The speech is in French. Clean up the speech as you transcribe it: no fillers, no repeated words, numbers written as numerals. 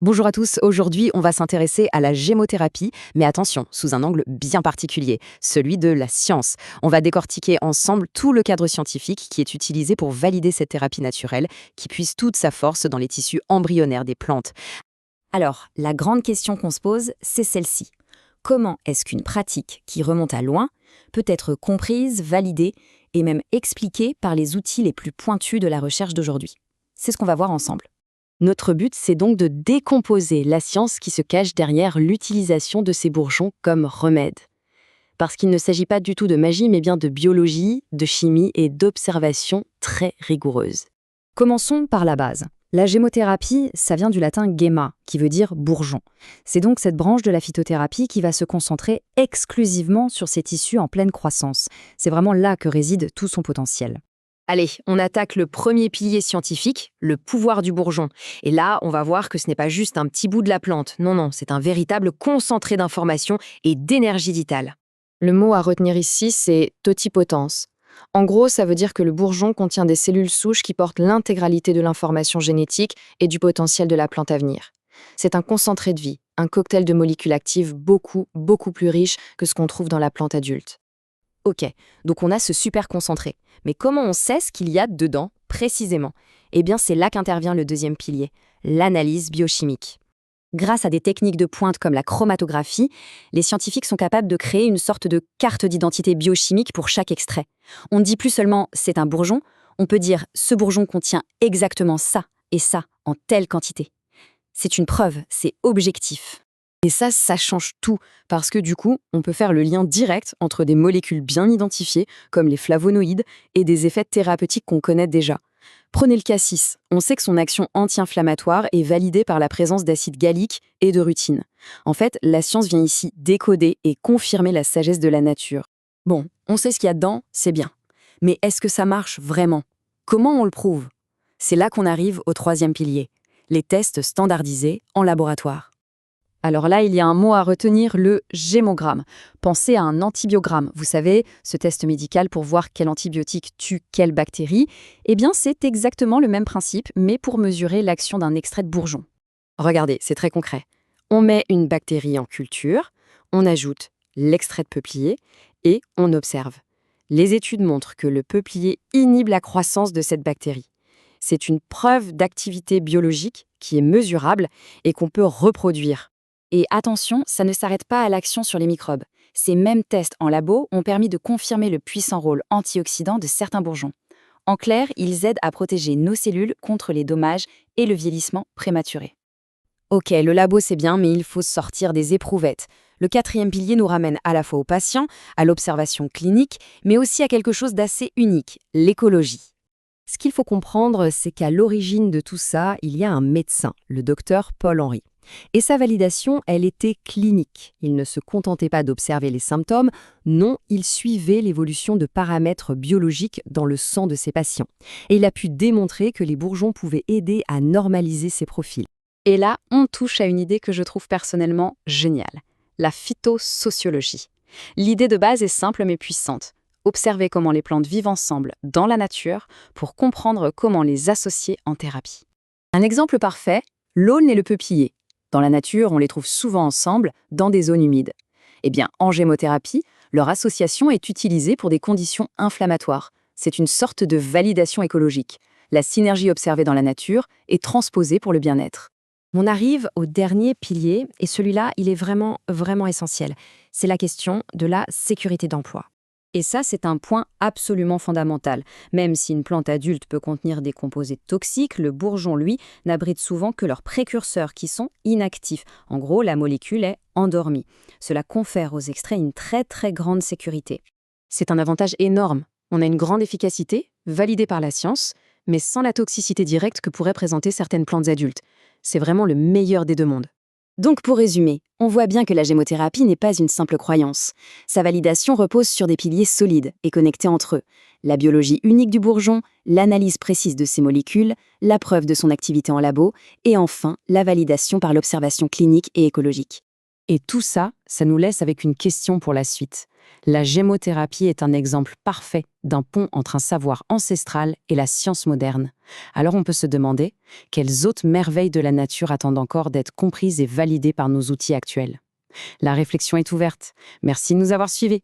Bonjour à tous, aujourd'hui on va s'intéresser à la gémothérapie, mais attention, sous un angle bien particulier, celui de la science. On va décortiquer ensemble tout le cadre scientifique qui est utilisé pour valider cette thérapie naturelle, qui puise toute sa force dans les tissus embryonnaires des plantes. Alors, la grande question qu'on se pose, c'est celle-ci. Comment est-ce qu'une pratique qui remonte à loin peut être comprise, validée et même expliquée par les outils les plus pointus de la recherche d'aujourd'hui? C'est ce qu'on va voir ensemble. Notre but, c'est donc de décomposer la science qui se cache derrière l'utilisation de ces bourgeons comme remède. Parce qu'il ne s'agit pas du tout de magie, mais bien de biologie, de chimie et d'observation très rigoureuses. Commençons par la base. La gémothérapie, ça vient du latin gemma, qui veut dire bourgeon. C'est donc cette branche de la phytothérapie qui va se concentrer exclusivement sur ces tissus en pleine croissance. C'est vraiment là que réside tout son potentiel. Allez, on attaque le premier pilier scientifique, le pouvoir du bourgeon. Et là, on va voir que ce n'est pas juste un petit bout de la plante. Non, non, c'est un véritable concentré d'informations et d'énergie vitale. Le mot à retenir ici, c'est totipotence. En gros, ça veut dire que le bourgeon contient des cellules souches qui portent l'intégralité de l'information génétique et du potentiel de la plante à venir. C'est un concentré de vie, un cocktail de molécules actives beaucoup plus riche que ce qu'on trouve dans la plante adulte. Ok, donc on a ce super concentré. Mais comment on sait ce qu'il y a dedans, précisément? Eh bien, c'est là qu'intervient le deuxième pilier, l'analyse biochimique. Grâce à des techniques de pointe comme la chromatographie, les scientifiques sont capables de créer une sorte de carte d'identité biochimique pour chaque extrait. On ne dit plus seulement c'est un bourgeon, on peut dire ce bourgeon contient exactement ça et ça en telle quantité. C'est une preuve, c'est objectif. Et ça change tout, parce que du coup, on peut faire le lien direct entre des molécules bien identifiées, comme les flavonoïdes, et des effets thérapeutiques qu'on connaît déjà. Prenez le cassis, on sait que son action anti-inflammatoire est validée par la présence d'acide gallique et de rutine. En fait, la science vient ici décoder et confirmer la sagesse de la nature. Bon, on sait ce qu'il y a dedans, c'est bien. Mais est-ce que ça marche vraiment? Comment on le prouve? C'est là qu'on arrive au troisième pilier, les tests standardisés en laboratoire. Alors là, il y a un mot à retenir, le gémogramme. Pensez à un antibiogramme. Vous savez, ce test médical pour voir quel antibiotique tue quelle bactérie. Eh bien, c'est exactement le même principe, mais pour mesurer l'action d'un extrait de bourgeon. Regardez, c'est très concret. On met une bactérie en culture, on ajoute l'extrait de peuplier et on observe. Les études montrent que le peuplier inhibe la croissance de cette bactérie. C'est une preuve d'activité biologique qui est mesurable et qu'on peut reproduire. Et attention, ça ne s'arrête pas à l'action sur les microbes. Ces mêmes tests en labo ont permis de confirmer le puissant rôle antioxydant de certains bourgeons. En clair, ils aident à protéger nos cellules contre les dommages et le vieillissement prématuré. Ok, le labo c'est bien, mais il faut sortir des éprouvettes. Le quatrième pilier nous ramène à la fois au patient, à l'observation clinique, mais aussi à quelque chose d'assez unique, l'écologie. Ce qu'il faut comprendre, c'est qu'à l'origine de tout ça, il y a un médecin, le docteur Paul Henry. Et sa validation, elle était clinique. Il ne se contentait pas d'observer les symptômes, non, il suivait l'évolution de paramètres biologiques dans le sang de ses patients. Et il a pu démontrer que les bourgeons pouvaient aider à normaliser ces profils. Et là, on touche à une idée que je trouve personnellement géniale, la phytosociologie. L'idée de base est simple mais puissante. Observer comment les plantes vivent ensemble dans la nature pour comprendre comment les associer en thérapie. Un exemple parfait, l'aulne et le peuplier. Dans la nature, on les trouve souvent ensemble dans des zones humides. Eh bien, en gémothérapie, leur association est utilisée pour des conditions inflammatoires. C'est une sorte de validation écologique. La synergie observée dans la nature est transposée pour le bien-être. On arrive au dernier pilier, et celui-là, il est vraiment essentiel. C'est la question de la sécurité d'emploi. Et ça, c'est un point absolument fondamental. Même si une plante adulte peut contenir des composés toxiques, le bourgeon, lui, n'abrite souvent que leurs précurseurs qui sont inactifs. En gros, la molécule est endormie. Cela confère aux extraits une très grande sécurité. C'est un avantage énorme. On a une grande efficacité, validée par la science, mais sans la toxicité directe que pourraient présenter certaines plantes adultes. C'est vraiment le meilleur des deux mondes. Donc pour résumer, on voit bien que la gémothérapie n'est pas une simple croyance. Sa validation repose sur des piliers solides et connectés entre eux. La biologie unique du bourgeon, l'analyse précise de ses molécules, la preuve de son activité en labo, et enfin la validation par l'observation clinique et écologique. Et tout ça, ça nous laisse avec une question pour la suite. La gémothérapie est un exemple parfait d'un pont entre un savoir ancestral et la science moderne. Alors on peut se demander, quelles autres merveilles de la nature attendent encore d'être comprises et validées par nos outils actuels? La réflexion est ouverte. Merci de nous avoir suivis.